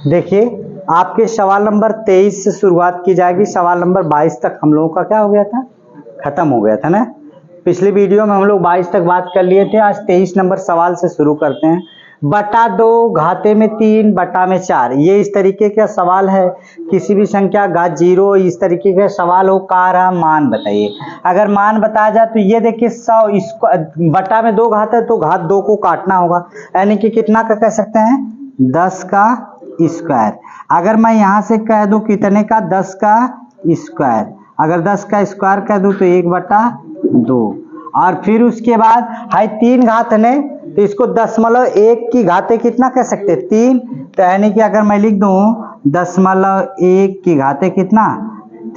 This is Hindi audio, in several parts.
देखिए आपके सवाल नंबर 23 से शुरुआत की जाएगी। सवाल नंबर 22 तक हम लोगों का क्या हो गया था, खत्म हो गया था ना। पिछली वीडियो में हम लोग 22 तक बात कर लिए थे। आज 23 नंबर सवाल से शुरू करते हैं। बटा 2 घाते में 3 बटा में 4, ये इस तरीके का सवाल है। किसी भी संख्या घात 0 इस तरीके का सवाल हो, का रहा मान बताइए। अगर मान बताया जाए तो ये देखिए 100, इसको बटा में 2 घात है तो घात 2 को काटना होगा, यानी कि कितना का कह सकते हैं, 10 का स्क्वायर। अगर मैं यहाँ से कह दूं कितने का, 10 का स्क्वायर। अगर 10 का स्क्वायर कह दूं तो 1/2। और फिर उसके बाद है 3 घात ने, तो इसको 0.1 की घाते कितना कह सकते हैं, 3। तो यानी कि अगर मैं लिख दूं 0.1 की घाते कितना,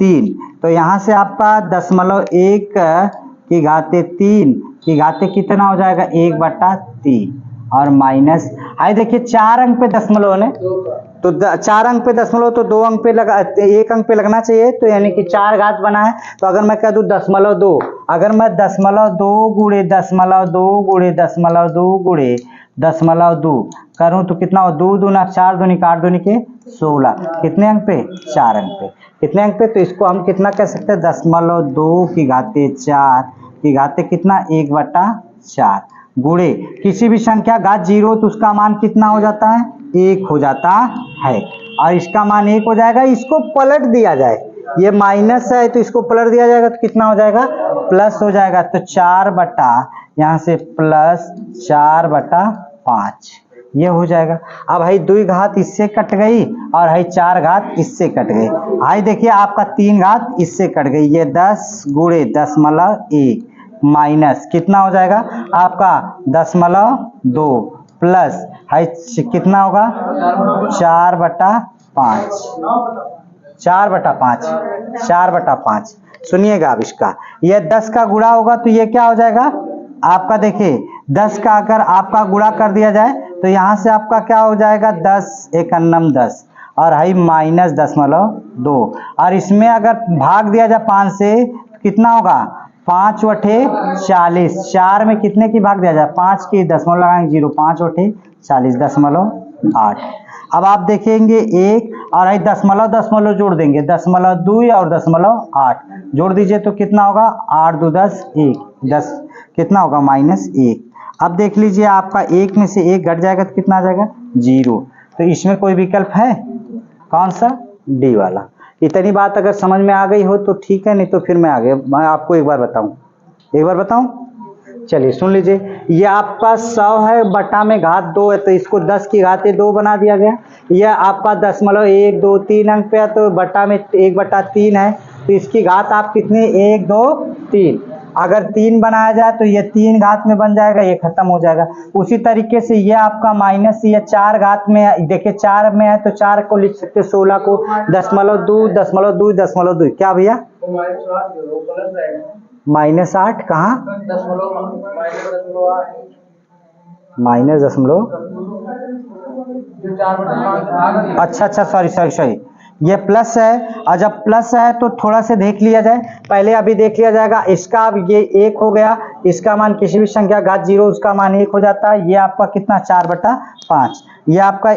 3, तो यहाँ से आपका 0.1 की घाते 3 की घाते कितना हो जाएगा, 1/3। और माइनस है देखिए 4 अंक पे दशमलव ने, तो 4 अंक पे दशमलव तो 2 अंक पे लगा, 1 अंक पे लगना चाहिए, तो यानी कि 4 घात बना है। तो अगर मैं कह दूं 0.2, अगर मैं 0.2 गुणे 0.2 गुणे 0.2 गुणे 0.2 करूं तो कितना हो, 2 दूना 4 दूनी 8 दूनी के 16, कितने अंक पे, 4 अंक पे। कितने अंक पे, तो इसको हम कितना कह सकते हैं, 0.2 की घाते 4 की घाते कितना, 1/4 गुणे किसी भी संख्या घात 0 तो उसका मान कितना हो जाता है, 1 हो जाता है। और इसका मान 1 हो जाएगा। इसको पलट दिया जाए, ये माइनस है तो इसको पलट दिया जाएगा तो कितना हो जाएगा, प्लस हो जाएगा। तो 4 बटा यहाँ से प्लस 4/5 ये हो जाएगा। अब है 2 घात इससे कट गई और है 4 घात इससे कट गई। आई देखिए आपका 3 घात इससे कट गई, ये 10 गुणे 0.1 माइनस कितना हो जाएगा आपका 0.2 प्लस है कितना होगा 4/5, 4/5। सुनिएगा अब इसका, ये 10 का गुणा होगा तो ये क्या हो जाएगा आपका, देखिए 10 का अगर आपका गुणा कर दिया जाए तो यहाँ से आपका क्या हो जाएगा, 10 एकन्नम 10 और है माइनस 0.2। और इसमें अगर भाग दिया जाए 5 से तो कितना होगा, 5 वठे 40। 4 में कितने की भाग दिया जाए, 5 की, दशमलव लगाएंगे 0, 5 वठे 40 0.8। अब आप देखेंगे 1 और है दशमलव जोड़ देंगे, 0.2 और 0.8 जोड़ दीजिए तो कितना होगा, 8 2 10 1 10 कितना होगा, -1। अब देख लीजिए आपका 1 में से 1 घट जाएगा तो कितना आ जाएगा, 0। तो इसमें कोई विकल्प है, कौन सा, डी वाला। इतनी बात अगर समझ में आ गई हो तो ठीक है, नहीं तो फिर मैं आपको एक बार बताऊं। चलिए सुन लीजिए, ये आपका 100 है, बटा में घात 2 है तो इसको 10 की घाते 2 बना दिया गया। यह आपका 0.1 2 3 अंक पे है तो बटा में 1/3 है, तो इसकी घात आप कितनी, 1 2 3। अगर 3 बनाया जाए तो ये 3 घात में बन जाएगा, ये खत्म हो जाएगा। उसी तरीके से ये आपका माइनस, ये 4 घात में, देखिए 4 में है तो 4 को लिख सकते, 16 को 0.2 क्या भैया, -8 कहाँ, -0, अच्छा सॉरी ये प्लस है। और जब प्लस है तो थोड़ा से देख लिया जाए, पहले अभी देख लिया जाएगा इसका। अब ये 1 हो गया, इसका मान किसी भी संख्या घात 0 उसका मान 1 हो जाता है। ये आपका कितना, 4/5। ये आपका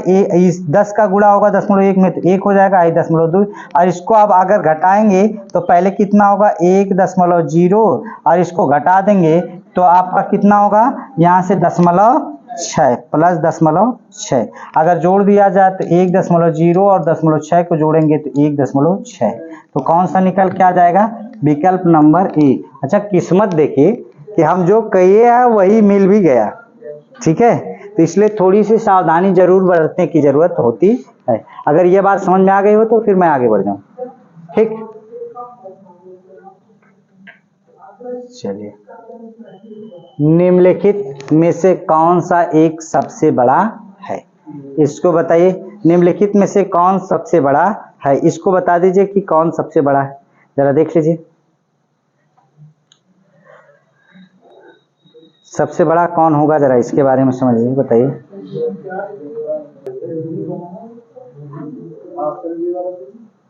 10 का गुणा होगा 0.1 में तो 1 हो जाएगा, 0.2। और इसको अब अगर घटाएंगे तो पहले कितना होगा, 1.0 और इसको घटा देंगे तो आपका कितना होगा, यहाँ से 0.6 प्लस 0.6। अगर जोड़ दिया जाए तो 1.0 और 0.6 को जोड़ेंगे तो 1.6। तो कौन सा निकल के आ जाएगा, विकल्प नंबर ए। अच्छा किस्मत देखिए कि हम जो कहिए हैं वही मिल भी गया, ठीक है। तो इसलिए थोड़ी सी सावधानी जरूर बरतने की जरूरत होती है। अगर ये बात समझ में आ गई हो तो फिर मैं आगे बढ़ जाऊं, ठीक। चलिए, निम्नलिखित में से कौन सा एक सबसे बड़ा है, इसको बताइए। निम्नलिखित में से कौन सबसे बड़ा है, इसको बता दीजिए कि कौन सबसे बड़ा है, जरा देख लीजिए। सबसे बड़ा कौन होगा, जरा इसके बारे में समझिए, बताइए।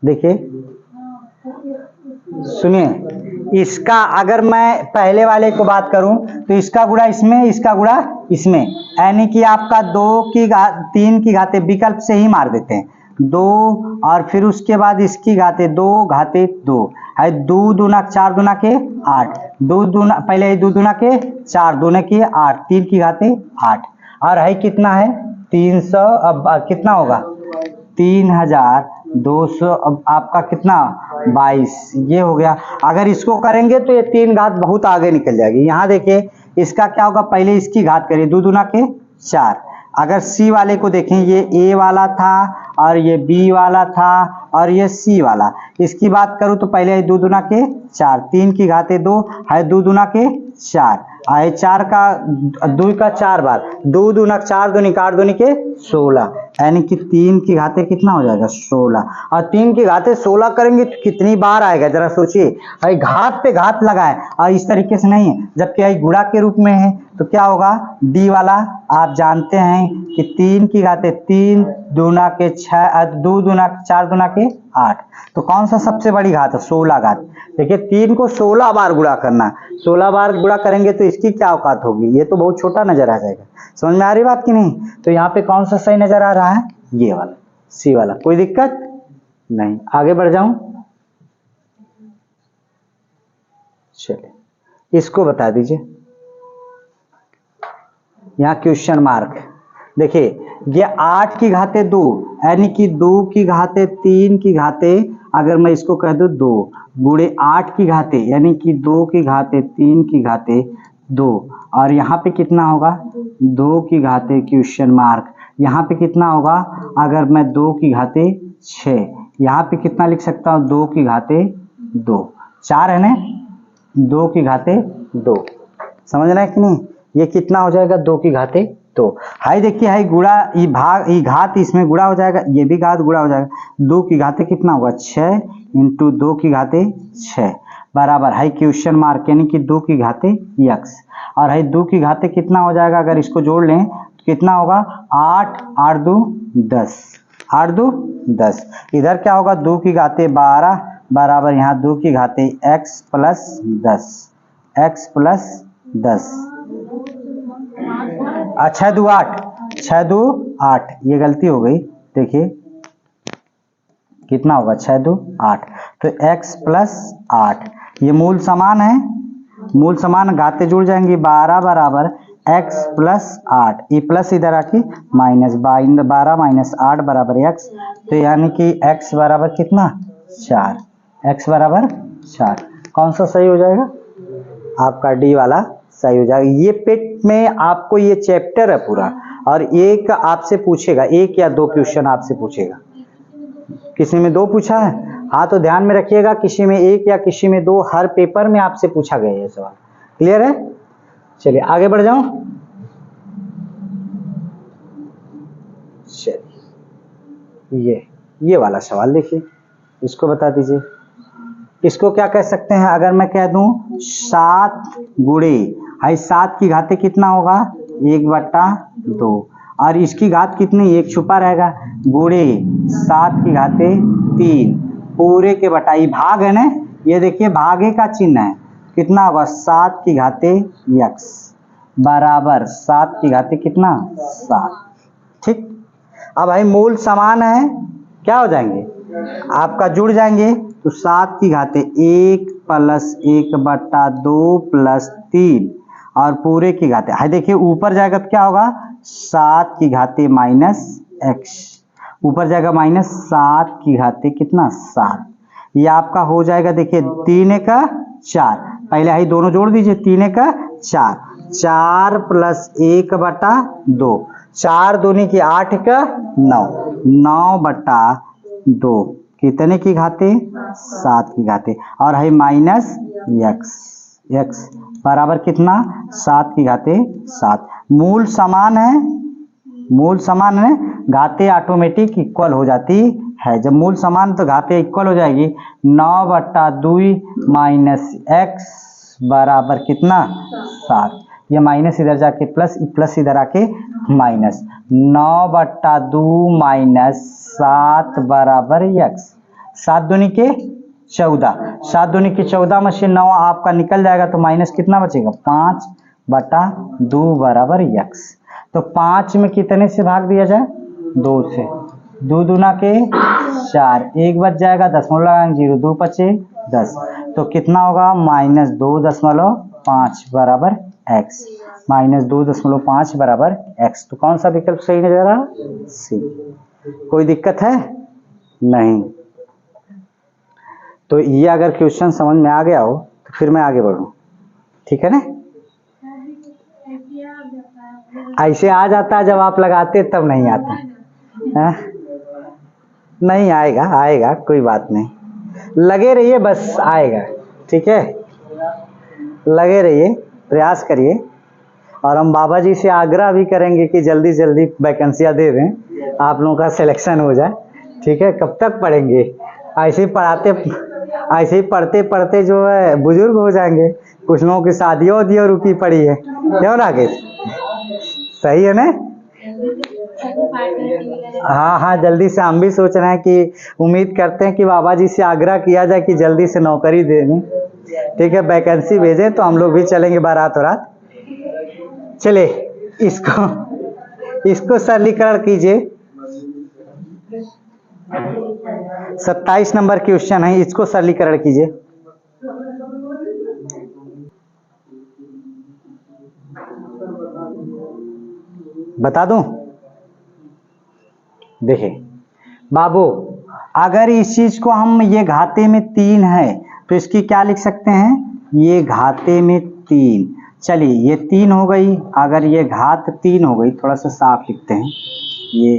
देखिए सुनिए, इसका अगर मैं पहले वाले को बात करूं तो इसका गुणा इसमें, इसका गुणा इसमें, यानी कि आपका 3 की घाते विकल्प से ही मार देते हैं 2 और फिर उसके बाद इसकी घाते 2 घाते 2 है 2 दूना 4 दूना के 8, 2 दूना पहले 2 दूना के 4 दूना के 8, 3 की घाते 8 और है कितना है 300। अब कितना होगा 3200, अब आपका कितना 22, ये हो गया। अगर इसको करेंगे तो ये 3 घात बहुत आगे निकल जाएगी। यहाँ देखिए इसका क्या होगा, पहले इसकी घात करिए 2 दूना के 4। अगर सी वाले को देखें, ये ए वाला था और ये बी वाला था और ये सी वाला, इसकी बात करूं तो पहले 2 दूना के 4, 3 की घाते 2 है 2 दूना के 4 आए 4 का 2 का 4 बार 2 दूना 4 दूनी 8 दूनी के 16, यानी कि 3 की घाते कितना हो जाएगा 16। और 3 की घाते 16 करेंगे तो कितनी बार आएगा जरा सोचिए। भाई घात पे घात लगाए और इस तरीके से नहीं है, जबकि आई गुणा के रूप में है तो क्या होगा डी वाला। आप जानते हैं कि 3 की घाते 3 दूना के 6, 2 दूना 4 दूना के 8, तो कौन सा सबसे बड़ी घात है 16 घात। देखिए 3 को 16 बार गुणा करना, 16 बार गुणा करेंगे तो इसकी क्या औकात होगी, ये तो बहुत छोटा नजर आ जाएगा। समझ में आ रही बात कि नहीं। तो यहाँ पे कौन सा सही नजर आ रहा है, ये वाला सी वाला, कोई दिक्कत नहीं। आगे बढ़ जाऊं, चलिए इसको बता दीजिए। यहाँ क्वेश्चन मार्क देखिए, ये 8 की घाते 2 यानी कि 2 की घाते 3 की घाते, अगर मैं इसको कह दूं 2 गुणे 8 की घाते यानी कि 2 की घाते 3 की घाते 2, और यहाँ पे कितना होगा 2 की घाते क्वेश्चन मार्क, यहाँ पे कितना होगा अगर मैं 2 की घाते 6, यहाँ पे कितना लिख सकता हूँ 2 की घाते 2, 4 है ना, 2 की घाते 2, समझ रहे हैं कि नहीं। ये कितना हो जाएगा 2 की घाते 2। हाई देखिए हाई गुणा, ये भाग ये घात इसमें गुणा हो जाएगा, ये भी घात गुणा हो जाएगा। 2 की घाते कितना होगा 6 इंटू 2 की घाते 6 बराबर है क्वेश्चन मार्क, यानी कि 2 की घाते x, और है 2 की घाते कितना हो जाएगा, अगर इसको जोड़ लें तो कितना होगा 8, 8 2 10, 8 2 10। इधर क्या होगा 2 की घाते 12 बराबर यहाँ 2 की घाते x प्लस 10, x प्लस 10। 6 2 8, 6 2 8, ये गलती हो गई। देखिए कितना होगा 6 2 8, तो x प्लस 8, ये मूल समान है, मूल समान घाते जुड़ जाएंगे 12 बराबर x प्लस 8, ये प्लस इधर आके माइनस 12 माइनस 8 बराबर x, तो यानी कि x बराबर कितना 4, x बराबर 4। कौन सा सही हो जाएगा, आपका डी वाला सही हो जाएगा। ये पेट में आपको ये चैप्टर है पूरा, और एक आपसे पूछेगा, 1 या 2 क्वेश्चन आपसे पूछेगा। किसी में 2 पूछा है, हाँ तो ध्यान में रखिएगा, किसी में 1 या किसी में 2, हर पेपर में आपसे पूछा गया है सवाल। क्लियर है। चलिए आगे बढ़ जाऊं। चलिए ये वाला सवाल देखिए, इसको बता दीजिए। इसको क्या कह सकते हैं, अगर मैं कह दूं 7 गुणे, हाई 7 की घाते कितना होगा 1/2, और इसकी घात कितनी, 1 छुपा रहेगा, गुणे 7 की घाते 3 पूरे के बटाई भाग है ना, ये देखिए भागे का चिन्ह है, कितना होगा 7 की घाते x बराबर 7 की घाते कितना 7। ठीक, अब भाई मूल समान है, क्या हो जाएंगे आपका जुड़ जाएंगे, तो 7 की घाते 1 प्लस 1/2 प्लस 3 और पूरे की घाते, हाई देखिए ऊपर जाएगा तो क्या होगा 7 की घाते माइनस x, ऊपर जाएगा माइनस 7 की घाते कितना 7, ये आपका हो जाएगा। देखिए 3 का 4, पहले हाई दोनों जोड़ दीजिए, 3 का 4, 4 प्लस 1/2, 4 दूनी की 8 का 9, 9/2 कितने की घाते 7 की घाते, और है माइनस x बराबर कितना 7 की घाते 7। मूल समान है, मूल समान है, घाते ऑटोमेटिक इक्वल हो जाती है। जब मूल समान तो घाते इक्वल हो जाएगी, 9/2 माइनस x बराबर कितना 7, ये माइनस इधर जाके प्लस, प्लस इधर आके माइनस, 9/2 माइनस 7 बराबर x, 7 दूनी के 14, 7 दूनी की 14 में से 9 आपका निकल जाएगा तो माइनस कितना बचेगा 5/2 बराबर x। तो 5 में कितने से भाग दिया जाए 2 से, 2 दूना के 4, 1 बच जाएगा, दशमलव लगाएंगे 0, 2 बचे 10, तो कितना होगा -2.5 बराबर x, -2.5 बराबर x। तो कौन सा विकल्प सही नजर आ रहा? सी। कोई दिक्कत है? नहीं। तो ये अगर क्वेश्चन समझ में आ गया हो तो फिर मैं आगे बढ़ूं, ठीक है ना? ऐसे आ जाता है, जब आप लगाते तब नहीं आता है? नहीं आएगा, आएगा, कोई बात नहीं, लगे रहिए, बस आएगा, ठीक है? लगे रहिए, प्रयास करिए, और हम बाबा जी से आग्रह भी करेंगे कि जल्दी जल्दी वैकेंसियाँ दे दें, आप लोगों का सिलेक्शन हो जाए, ठीक है? कब तक पढ़ेंगे? ऐसे ही ऐसे ही पढ़ते पढ़ते जो है बुजुर्ग हो जाएंगे, कुछ लोगों की शादियों दियो रुकी पड़ी है, क्यों राकेश? सही है ना? हाँ हाँ, जल्दी से हम भी सोच रहे हैं कि उम्मीद करते हैं कि बाबा जी से आग्रह किया जाए कि जल्दी से नौकरी दे दें, ठीक है? वैकेंसी भेजें तो हम लोग भी चलेंगे बारात रात। चले, इसको सरलीकरण कीजिए। 27 नंबर क्वेश्चन है, इसको सरलीकरण कीजिए। बता दूं? देखिए बाबू, अगर इस चीज को हम, ये घाते में 3 है तो इसकी क्या लिख सकते हैं? ये घाते में 3। चलिए ये 3 हो गई, अगर ये घात 3 हो गई, थोड़ा सा साफ लिखते हैं, ये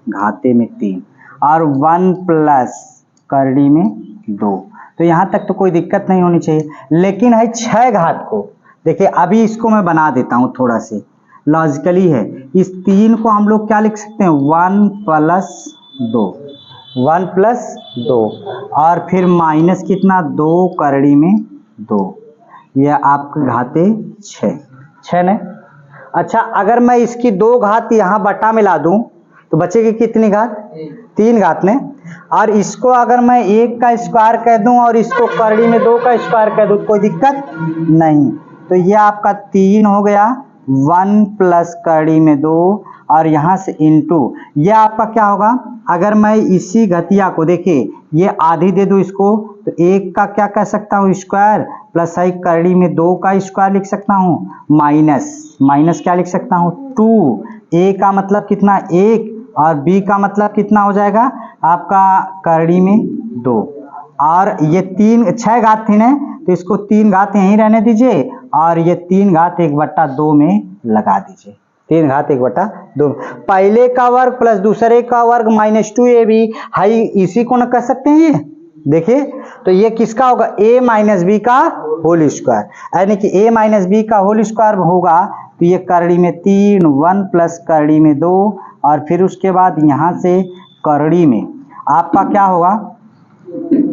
घाते में 3 और 1 प्लस करड़ी में 2, तो यहाँ तक तो कोई दिक्कत नहीं होनी चाहिए। लेकिन है 6 घात को, देखिए अभी इसको मैं बना देता हूँ, थोड़ा सी लॉजिकली है। इस 3 को हम लोग क्या लिख सकते हैं? 1 प्लस 2, 1 प्लस 2, और फिर माइनस कितना 2 करड़ी में 2, यह आपके घाते 6 ने। अच्छा, अगर मैं इसकी 2 घात यहाँ बटा मिला दूं तो बचेगी कितनी घात? 3 घात ने। और इसको अगर मैं 1 का स्क्वायर कह दूं और इसको करड़ी में 2 का स्क्वायर कह दूं, कोई दिक्कत नहीं। तो ये आपका 3 हो गया, 1 प्लस करड़ी में 2, और यहाँ से इंटू, ये आपका क्या होगा? अगर मैं इसी घतिया को, देखिए ये आधी दे दूं इसको, तो 1 का क्या कह सकता हूँ? स्क्वायर, प्लस है करड़ी में 2 का स्क्वायर लिख सकता हूँ, माइनस क्या लिख सकता हूँ? 2। ए का मतलब कितना? 1, और बी का मतलब कितना हो जाएगा आपका? करड़ी में 2, और ये 6 घात थी ना, तो इसको 3 घात यहीं रहने दीजिए, और ये 3 घात 1/2 में लगा दीजिए। 3 घात 1/2, पहले का वर्ग प्लस दूसरे का वर्ग -2ab, हाई इसी को न कर सकते हैं। ये देखिए, तो ये किसका होगा? a माइनस बी का होल स्क्वायर, यानी कि a माइनस बी का होल स्क्वायर होगा। तो ये करड़ी में 3, 1 प्लस करड़ी में 2, और फिर उसके बाद यहाँ से करड़ी में आपका क्या होगा?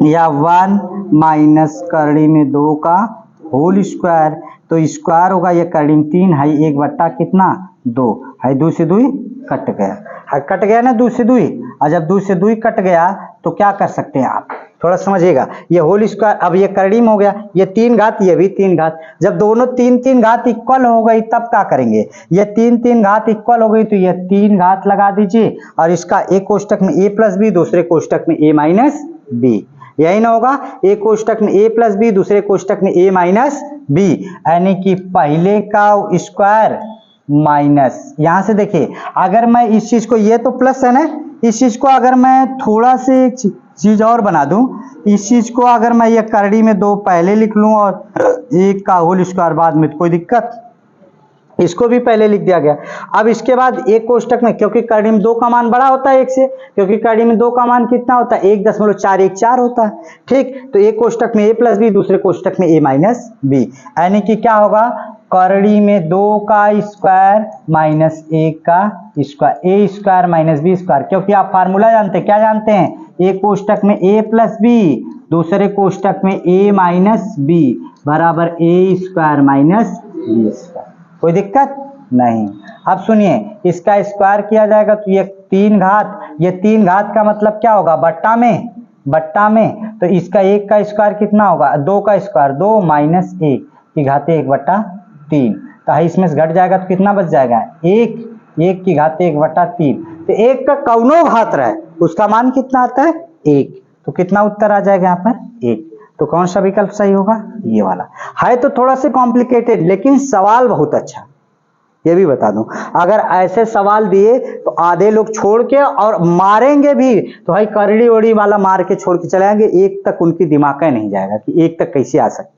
या 1 माइनस करड़ी में 2 का होल स्क्वायर, तो स्क्वायर होगा, ये करड़ी में 3 है, 1 कितना? 2 है, 2 से 2 कट गया है, कट गया ना 2 से 2, और जब 2 से 2 कट गया तो क्या कर सकते हैं आप? थोड़ा समझिएगा, ये होल स्क्वायर, अब ये करड़ी में हो गया, ये 3 घात, ये भी 3 घात, जब दोनों 3 घात इक्वल हो गई तब क्या करेंगे? ये 3 घात इक्वल हो गई तो ये 3 घात लगा दीजिए, और इसका एक कोष्टक में a प्लस बी, दूसरे कोष्टक में a माइनस बी, यही ना होगा? एक कोष्टक में a प्लस बी, दूसरे कोष्टक में a माइनस बी, यानी कि पहले का स्क्वायर माइनस, यहां से देखिए, अगर मैं इस चीज को, ये तो प्लस है ना, इस चीज को अगर मैं थोड़ा से चीज और बना दूं, इस चीज को अगर मैं ये करड़ी में 2 पहले लिख लूं और 1 का होल स्क्वायर बाद में, तो कोई दिक्कत? इसको भी पहले लिख दिया गया। अब इसके बाद एक कोष्टक में, क्योंकि करड़ी में 2 का मान बड़ा होता है 1 से, क्योंकि करड़ी में 2 का मान कितना होता है? 1.414 होता है, ठीक? तो एक कोष्टक में a प्लस बी, दूसरे कोष्टक में a माइनस बी, यानी कि क्या होगा? करड़ी में 2 का स्क्वायर माइनस 1 का square, a square minus B square, क्योंकि आप फार्मूला जानते हैं, क्या जानते हैं? एक कोष्टक में a प्लस बी, दूसरे कोष्टक में a माइनस बी बराबर a square minus B square, कोई दिक्कत नहीं। अब सुनिए, इसका स्क्वायर किया जाएगा तो ये 3 घात, ये 3 घात का मतलब क्या होगा? बट्टा में बट्टा में, तो इसका 1 का स्क्वायर कितना होगा, 2 का स्क्वायर 2 माइनस 1 की घाते 1/3। तो इसमें से घट जाएगा तो कितना बच जाएगा, 1 की घाते 1/3। तो 1 का कौनो घात रहे उसका मान कितना आता है, 1। तो कितना उत्तर आ जाएगा यहाँ पर, 1। तो कौन सा विकल्प सही होगा, ये वाला। है तो थोड़ा सा कॉम्प्लिकेटेड लेकिन सवाल बहुत अच्छा, ये भी बता दूं। अगर ऐसे सवाल दिए तो आधे लोग छोड़ के और मारेंगे भी, तो भाई करड़ी ओड़ी वाला मार के छोड़ के चले आएंगे, 1 तक उनकी दिमाग नहीं जाएगा कि 1 तक कैसे आ सकता,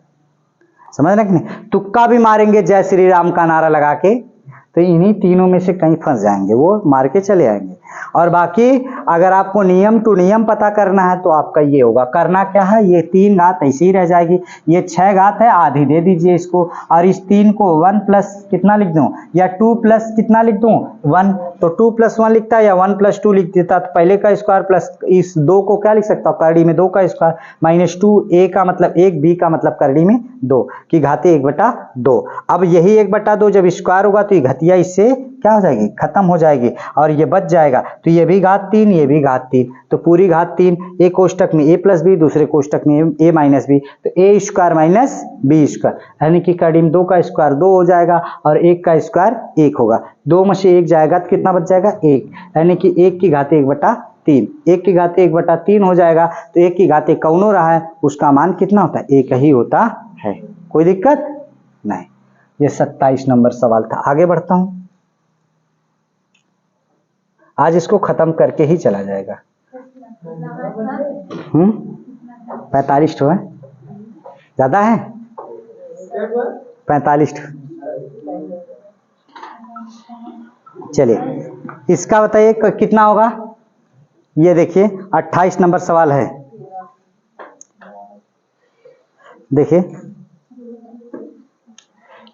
समझ रहे कि नहीं। तुक्का भी मारेंगे जय श्री राम का नारा लगा के, तो इन्हीं तीनों में से कहीं फंस जाएंगे, वो मार के चले आएंगे। और बाकी अगर आपको नियम टू नियम पता करना है तो आपका ये होगा, करना क्या है, ये 3 घात ऐसे ही रह जाएगी, ये 6 घात है आधी दे दीजिए इसको, और इस 3 को 1 प्लस कितना लिख दूं, या 2 प्लस कितना लिख दूं, 1। तो 2 + 1 लिखता है या 1 + 2 लिख देता, तो पहले का स्क्वायर प्लस इस 2 को क्या लिख सकता हूँ, करड़ी में 2 का स्क्वायर माइनस 2, a का मतलब 1, b का मतलब करड़ी में 2 की घाते 1/2। अब यही 1/2 जब स्क्वायर होगा तो ये घटिया इससे क्या हो जाएगी, खत्म हो जाएगी, और ये बच जाएगा। तो ये भी घात 3, ये भी घात 3, तो पूरी घात 3, एक कोष्टक में a + b, दूसरे कोष्टक में a - b, तो a² - b², यानी कि करड़ी में 2 का स्क्वायर 2 हो जाएगा और 1 का स्क्वायर 1 होगा, 2 में से 1 जाएगा तो कितना बच जाएगा, 1, यानी कि 1 की घाते 1/3, 1 की घाते 1/3 हो जाएगा। तो 1 की घाते कौनो रहा है उसका मान कितना होता है, 1 ही होता है, कोई दिक्कत नहीं। ये 27 नंबर सवाल था। आगे बढ़ता हूं, आज इसको खत्म करके ही चला जाएगा। 45 तो है, ज्यादा है 45। चलिए इसका बताइए कितना होगा, ये देखिए 28 नंबर सवाल है। देखिए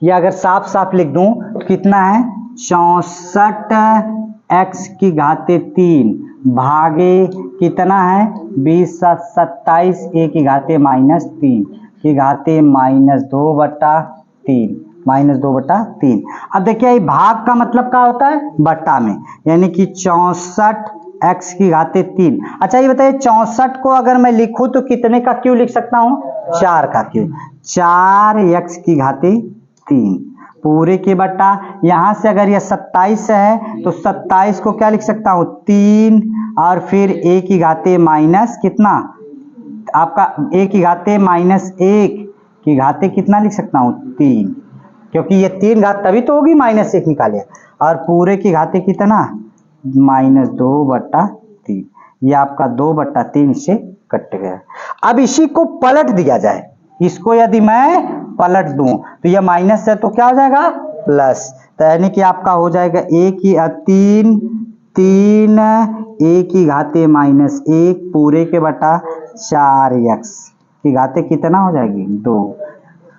ये अगर साफ साफ लिख दूं तो कितना है, 64x की घाते 3 भागे कितना है, 20 × 27 a की घाते -3 की घाते -2/3 -2/3। अब देखिए भाग का मतलब क्या होता है, बट्टा में, यानी कि 64x की घाते 3। अच्छा ये बताइए 64 को अगर मैं लिखूं तो कितने का क्यों लिख सकता हूं, 4 का क्यों, 4x की घाते 3 पूरे के बट्टा, यहां से अगर यह 27 है तो 27 को क्या लिख सकता हूं, 3 और फिर a की घाते माइनस कितना, आपका a की घाते -1 की घाते कितना लिख सकता हूं, 3, क्योंकि ये 3 घात तभी तो होगी, -1 निकालिए, और पूरे की घाते कितना, -2/3। ये आपका 2/3 से कट गया। अब इसी को पलट दिया जाए, इसको यदि मैं पलट दूं तो यह माइनस है तो क्या हो जाएगा, प्लस, तो यानी कि आपका हो जाएगा 3 a की घाते -1 पूरे के बटा 4x की घाते कितना हो जाएगी, 2,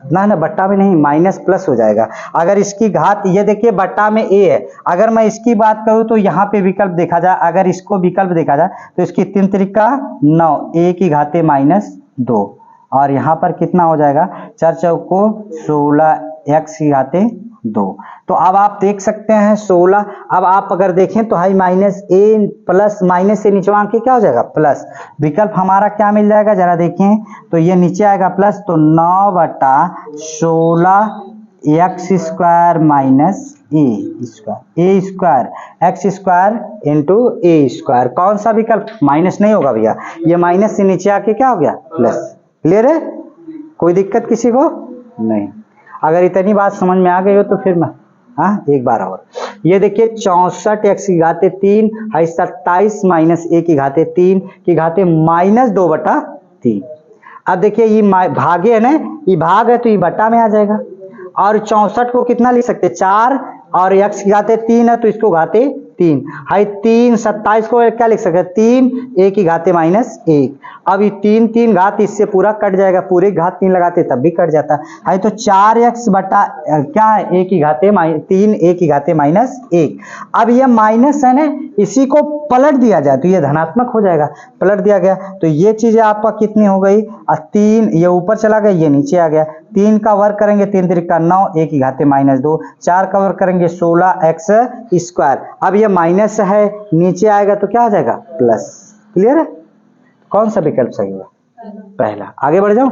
ना बट्टा में नहीं, माइनस प्लस हो जाएगा। अगर इसकी घात, ये देखिए बट्टा में a है, अगर मैं इसकी बात करूं तो यहाँ पे विकल्प देखा जाए, अगर इसको विकल्प देखा जाए तो इसकी 3 त्रिका 9 a की घाते -2, और यहाँ पर कितना हो जाएगा, 4 चौको 16x की घाते 2। तो अब आप देख सकते हैं 16, अब आप अगर देखें तो हाई -a प्लस माइनस से नीचे आके क्या हो जाएगा, प्लस। विकल्प हमारा क्या मिल जाएगा, जरा देखें तो ये नीचे आएगा प्लस, तो 9/16x² - a² कौन सा विकल्प, माइनस नहीं होगा भैया, ये माइनस से नीचे आके क्या हो गया, प्लस। क्लियर है, कोई दिक्कत किसी को नहीं। अगर इतनी बात समझ में आ गई हो तो फिर मैं एक बार और, ये देखिए 64x की घाते 3 है 27 - a की घाते 3 की घाते -2/3। अब देखिए ये भागे है ना, ये भाग है तो ये बट्टा में आ जाएगा, और 64 को कितना लिख सकते, 4 और x की घाते 3 है तो इसको घाते 3 है 3, 27 को क्या लिख सकते, 3 a की घाते -1। अब ये 3 घात इससे पूरा कट जाएगा, पूरे घात 3 लगाते तब भी कट जाता है, तो 4x बटा क्या है, a की घाते 3 a की घाते -1। अब ये माइनस है ना, इसी को पलट दिया जाए तो ये धनात्मक हो जाएगा, पलट दिया गया तो ये चीजें आपका कितनी हो गई, 3 ये ऊपर चला गया, ये नीचे आ गया, 3 का वर्ग करेंगे 3 त्रिका 9 a की घाते -2, 4 का वर्ग करेंगे 16x²। अब ये माइनस है, नीचे आएगा तो क्या हो जाएगा, प्लस। क्लियर है, कौन सा विकल्प सही होगा? पहला। आगे बढ़ जाओ।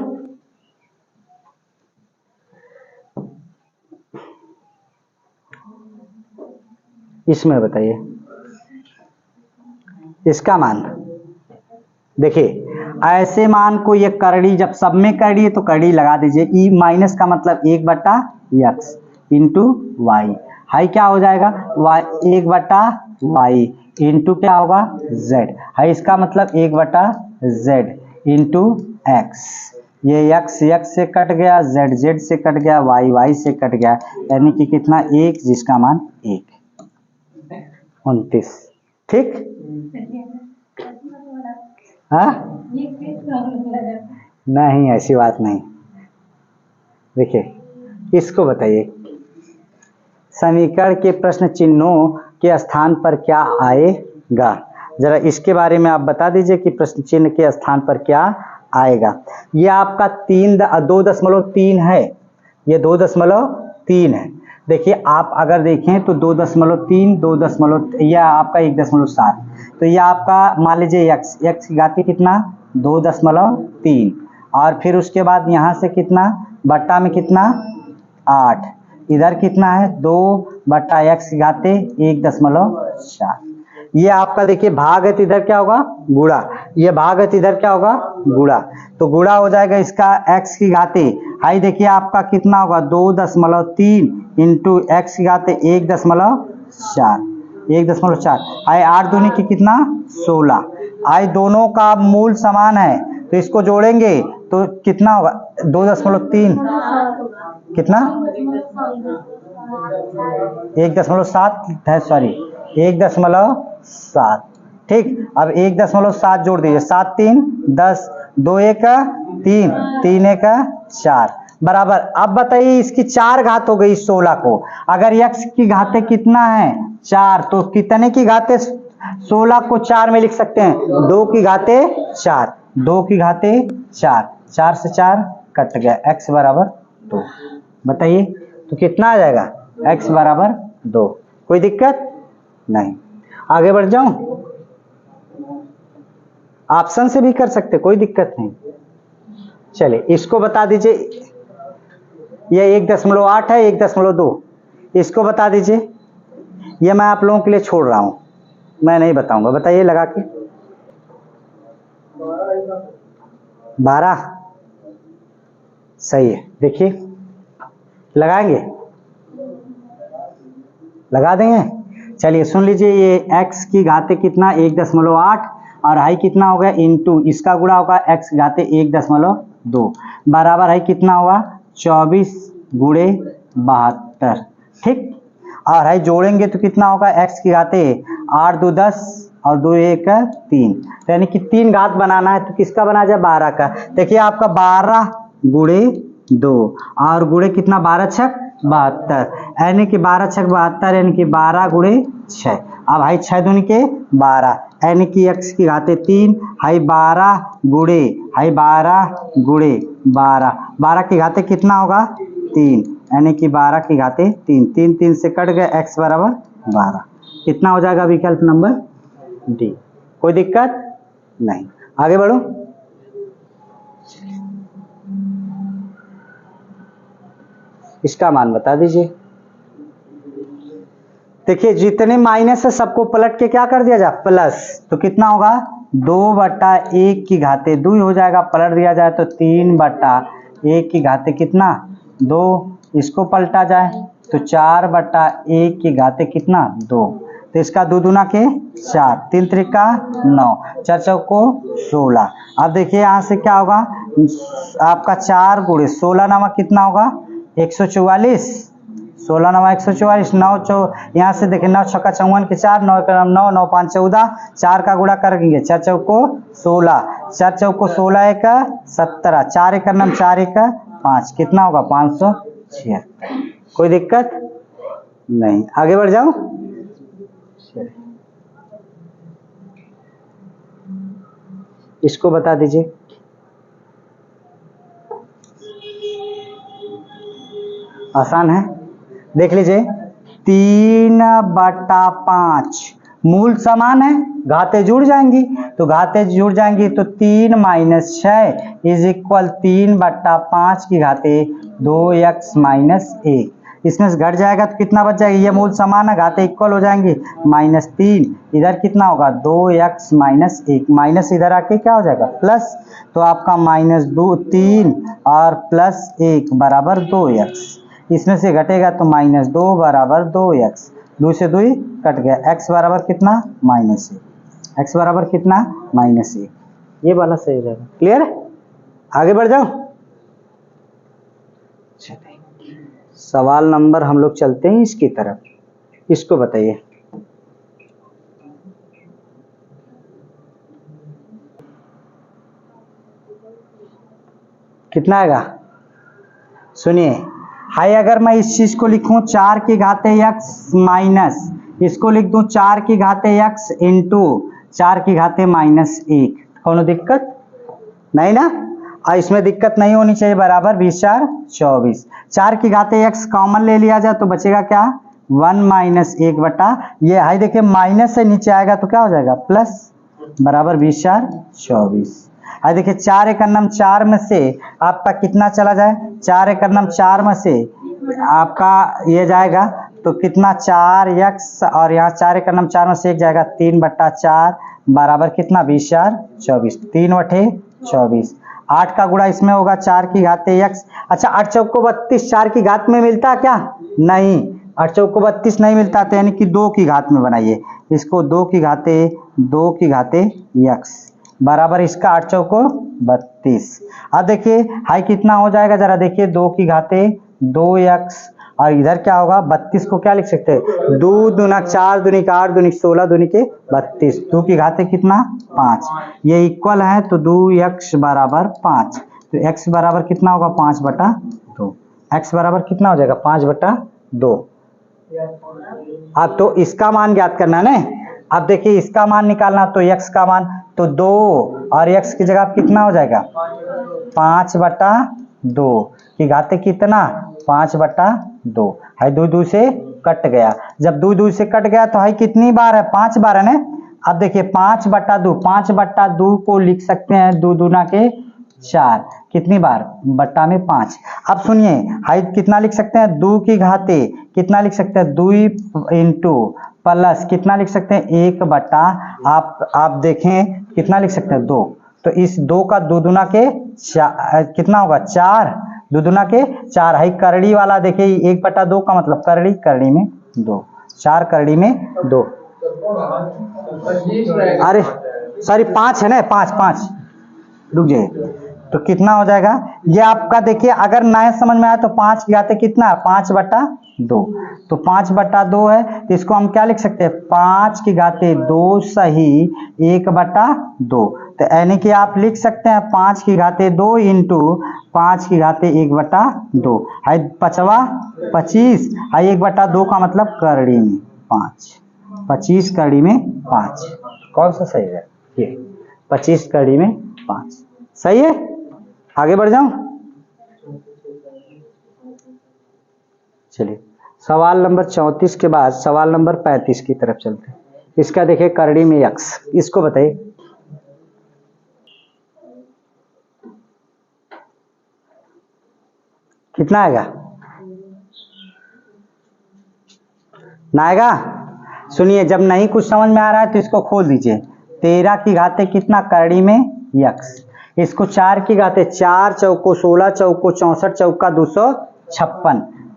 इसमें बताइए इसका मान। देखिए ऐसे मान को ये करड़ी, जब सब में करड़ी है तो करड़ी लगा दीजिए। ई माइनस का मतलब 1/x इंटू वाई। हाई क्या हो जाएगा? वाई 1/y इंटू क्या होगा? z। हाई इसका मतलब 1/z इंटू एक्स। ये x से कट गया, z से कट गया, y से कट गया, यानी कि कितना? 1, जिसका मान 1, 29। ठीक। हाँ नहीं, ऐसी बात नहीं। देखिए इसको बताइए, समीकरण के प्रश्न चिन्हों के स्थान पर क्या आएगा? जरा इसके बारे में आप बता दीजिए कि प्रश्न चिन्ह के स्थान पर क्या आएगा। ये आपका 2.3 है, ये 2.3 है। देखिए आप अगर देखें तो 2.3, यह आपका 1.7, तो ये आपका मान लीजिए x की घाती कितना? 2.3, और फिर उसके बाद यहाँ से कितना? बट्टा में कितना? 8, इधर कितना है? 2/x की घाते 1.4। ये आपका देखिए भाग है तो इधर क्या होगा? गुणा। ये भाग है तो इधर क्या होगा? गुणा। तो गुणा हो जाएगा इसका x की घाते। हाई देखिए आपका कितना होगा? 2.3 इंटू x की घाते 1.4, 1.4। हाई 8 दूनी की कितना? 16। हाई दोनों का मूल समान है तो इसको जोड़ेंगे तो कितना होगा? 2.3 कितना? 1.7 है, सॉरी 1.7। ठीक। अब 1.7 जोड़ दीजिए, 7 3 10, 2 1 3, 3 1 4 बराबर। अब बताइए इसकी 4 घात हो गई 16 को। अगर x की घाते कितना है? 4, तो कितने की घाते 16 को 4 में लिख सकते हैं? 2 की घाते 4, 2 की घाते 4, 4 से 4 कट गया, x बराबर 2। बताइए तो कितना आ जाएगा? x बराबर 2। कोई दिक्कत नहीं। आगे बढ़ जाऊं? ऑप्शन से भी कर सकते, कोई दिक्कत नहीं। चलिए इसको बता दीजिए, ये 1.8 है, 1.2, इसको बता दीजिए। ये मैं आप लोगों के लिए छोड़ रहा हूं, मैं नहीं बताऊंगा। बताइए लगा के। 12 सही है। देखिए लगाएंगे, लगा देंगे। चलिए सुन लीजिए, ये x की घाते कितना? 1.8, और हाई कितना होगा? इंटू इसका गुणा होगा x की घाते 1.2 बराबर है कितना होगा? 24 गुणे 72। ठीक। और हाई जोड़ेंगे तो कितना होगा? x की घाते 8 2 10 और 2 1 3, तो यानी कि 3 घात बनाना है तो किसका बना जाए? 12 का। देखिए आपका 12 गुणे 2 और गुणे कितना? 12 छक 72, यानी कि 12 छक 72, यानी कि 12 गुणे 6। अब भाई 6 दूनी के 12, यानी कि x की घाते 3, हाई 12 गुणे, हाई 12 गुणे 12, 12 की घाते कितना होगा? 3, यानी कि 12 की घाते 3, 3 3 से कट गए, x बराबर 12। कितना हो जाएगा? विकल्प नंबर डी। कोई दिक्कत नहीं। आगे बढ़ो। इसका मान बता दीजिए। देखिए जितने माइनस है सबको पलट के क्या कर दिया जाए? प्लस। तो कितना होगा? 2/1 की घाते 2 हो जाएगा, पलट दिया जाए तो 3/1 की घाते कितना? 2। इसको पलटा जाए तो 4/1 की घाते कितना? 2। तो इसका 2 दूना के 4, 3 त्रिका 9, 4 चौको 16। अब देखिए यहाँ से क्या होगा? आपका 4 गुणे 16 नामा कितना होगा? 144। 16 9 144, 9 यहाँ से देखिए 9 छक्का 54 के 4, 9 का 9, 9 5 14, 4 का गुणा करेंगे 4 चौको 16, 4 चौको 16 1 17, 4 1 9 4 1 5, कितना होगा? 576। कोई दिक्कत नहीं। आगे बढ़ जाओ। इसको बता दीजिए। आसान है, देख लीजिए। 3/5 मूल समान है, घातें जुड़ जाएंगी, तो घातें जुड़ जाएंगी तो 3 माइनस 6 इज इक्वल 3/5 की घातें 2x माइनस 1। इसमें से घट जाएगा तो कितना बच जाएगा, ये मूल समान है, घातें इक्वल हो जाएंगी, -3 इधर कितना होगा 2x माइनस 1, माइनस इधर आके क्या हो जाएगा प्लस, तो आपका -3 और +1 बराबर 2x। इसमें से घटेगा तो -2 बराबर 2x, 2 से 2 कट गया, x बराबर कितना -1, x बराबर कितना -1, ये वाला सही रहेगा। क्लियर है, आगे बढ़ जाओ। सवाल नंबर हम लोग चलते हैं इसकी तरफ, इसको बताइए कितना आएगा। सुनिए, हाई अगर मैं इस चीज को लिखूं 4 की घाते x माइनस, इसको लिख दूं 4 की घाते x इंटू 4 की घाते -1, कौन दिक्कत नहीं ना, और इसमें दिक्कत नहीं होनी चाहिए, बराबर 20 4 24। 4 की घाते x कॉमन ले लिया जाए तो बचेगा क्या 1 माइनस 1 बटा, ये हाई देखिए माइनस से नीचे आएगा तो क्या हो जाएगा प्लस, बराबर 20 4 24। अब देखिए 4 एक अन्नम 4 में से आपका कितना चला जाए, 4 एक अन्नम 4 में से आपका ये जाएगा तो कितना 4x, और यहाँ 4 एक अन्नम 4 में से 1 जाएगा 3/4 बराबर कितना 20 4 24, 3 बटे 24। 8 का गुणा इसमें होगा 4 की घाते x। अच्छा 8 चौक को 32 4 की घात में मिलता क्या, नहीं 8 चौक को 32 नहीं मिलता, तो यानी कि 2 की घात में बनाइए इसको, 2 की घाते x बराबर इसका 8 चौको 32। अब देखिए हाई कितना हो जाएगा, जरा देखिए 2 की घाते 2x, और इधर क्या होगा 32 को क्या लिख सकते हैं 2 दूना 4 दूनी 8 दूनी 16 दूनी के 32, 2 की घाते कितना 5, ये इक्वल है तो 2x बराबर 5, तो x बराबर कितना होगा 5/2, x बराबर कितना हो जाएगा 5/2। अब तो इसका मान ज्ञात करना है ना, अब देखिए इसका मान निकालना, तो x का मान तो 2 और x की जगह कितना हो जाएगा 5/2 की घाते कितना 5/2 है, 2 से कट गया, जब 2 से कट गया तो है कितनी बार है 5 बार है ना। अब देखिए 5/2 को लिख सकते हैं 2 दूना के 4, कितनी बार बट्टा में 5। अब सुनिए हाई कितना लिख सकते हैं 2 की घाते कितना लिख सकते हैं 2 इंटू प्लस कितना लिख सकते हैं 1 बटा, आप देखें कितना लिख सकते हैं 2, तो इस 2 का 2 दूना के कितना होगा 4, 2 दूना के 4 है, करड़ी वाला देखिए 1/2 का मतलब करड़ी में 2, 4 करड़ी में 2, अरे सॉरी 5 है ना, 5 रुक जाइए, तो कितना हो जाएगा ये आपका देखिए, अगर नया समझ में आया तो 5 की घाते कितना है 5/2, तो 5/2 है, तो इसको हम क्या लिख सकते हैं 5 की घाते 2 सही 1/2, तो यानी कि आप लिख सकते हैं 5 की घाते 2 इंटू 5 की घाते 1/2 है, 25 है, 1/2 का मतलब करड़ी में 5, 25 करड़ी में 5, कौन सा सही है ये 25 करड़ी में 5 सही है। आगे बढ़ जाऊं, चलिए सवाल नंबर 34 के बाद सवाल नंबर 35 की तरफ चलते हैं। इसका देखिए करड़ी में x, इसको बताइए कितना आएगा, ना आएगा। सुनिए जब नहीं कुछ समझ में आ रहा है तो इसको खोल दीजिए, 13 की घाते कितना करड़ी में x, इसको 4 की घाते 4 चौको 16 चौको 64 चौका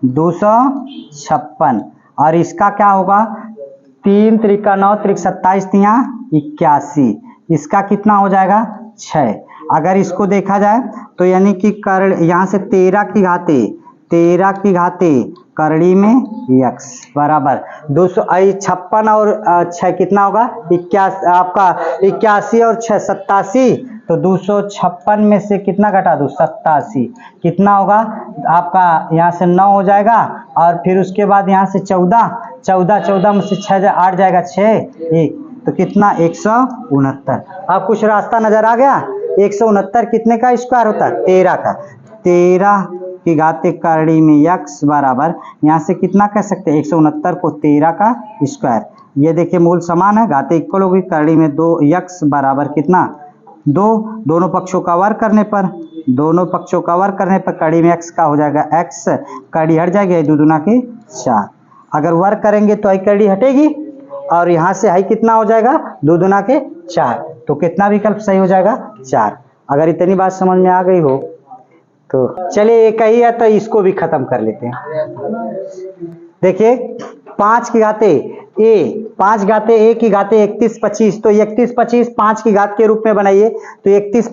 256, और इसका क्या होगा 3 त्रिका 9 त्रिक 27 81, इसका कितना हो जाएगा 6। अगर इसको देखा जाए तो यानी कि यहाँ से 13 की घाते करड़ी में x बराबर 256 और 6 कितना होगा 81, आपका 81 और 6 87, तो 256 में से कितना घटा दो 87, कितना होगा आपका यहाँ से 9 हो जाएगा, और फिर उसके बाद यहाँ से 14 में से 6 8 जाएगा 6 1, तो कितना 169। अब कुछ रास्ता नजर आ गया, 169 कितने का स्क्वायर होता है 13 का, 13 की घाते करड़ी में x बराबर यहाँ से कितना कह सकते हैं 169 को 13 का स्क्वायर, ये देखिए मूल समान है, घातें इक्वल होगी, करड़ी में 2x बराबर कितना 2, दोनों पक्षों का वर्ग करने पर, दोनों पक्षों का वर्ग करने पर कड़ी में x का हो जाएगा x, कड़ी हट जाएगी, 2 दूना के 4। अगर वर्ग करेंगे तो आई कड़ी हटेगी और यहाँ से आई कितना हो जाएगा 2 दूना के 4, तो कितना विकल्प सही हो जाएगा 4। अगर इतनी बात समझ में आ गई हो तो चलिए एक ही है तो इसको भी खत्म कर लेते हैं। देखिए 5 की घाते a, 5 घाते a की घाते 31 25, तो 31 25 5 की घात के रूप में बनाइए, तो 31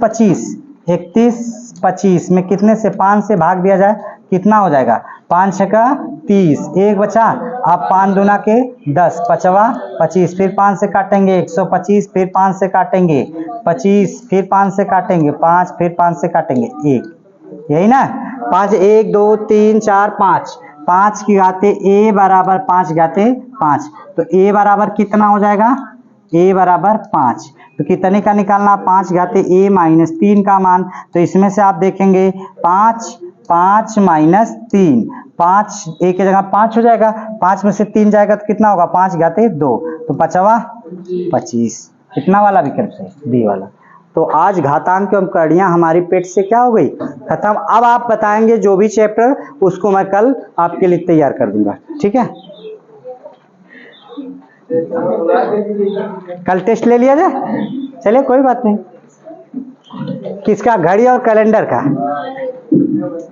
25 में कितने से 5 से भाग दिया जाए कितना हो जाएगा 5 छक्का 30, एक बचा, अब 5 दूना के 10, 5 फिर 5 से काटेंगे 125, फिर 5 से काटेंगे 25, फिर 5 से काटेंगे 5, फिर 5 से काटेंगे 1, यही ना 5 1 2 3 4 5, 5 की घाते a बराबर 5 घाते 5, तो a बराबर कितना हो जाएगा a बराबर 5, तो कितने का निकालना 5 घाते a माइनस 3 का मान, तो इसमें से आप देखेंगे 5 माइनस 3, 5 a की जगह 5 हो जाएगा, 5 में से 3 जाएगा तो कितना होगा 5 घाते 2, तो 25, कितना वाला विकल्प सही बी वाला। तो आज घातांक एवं कड़ियां हमारी पेट से क्या हो गई खत्म। अब आप बताएंगे जो भी चैप्टर उसको मैं कल आपके लिए तैयार कर दूंगा, ठीक है। कल टेस्ट ले लिया जाए, चलिए कोई बात नहीं। किसका, घड़ी और कैलेंडर का।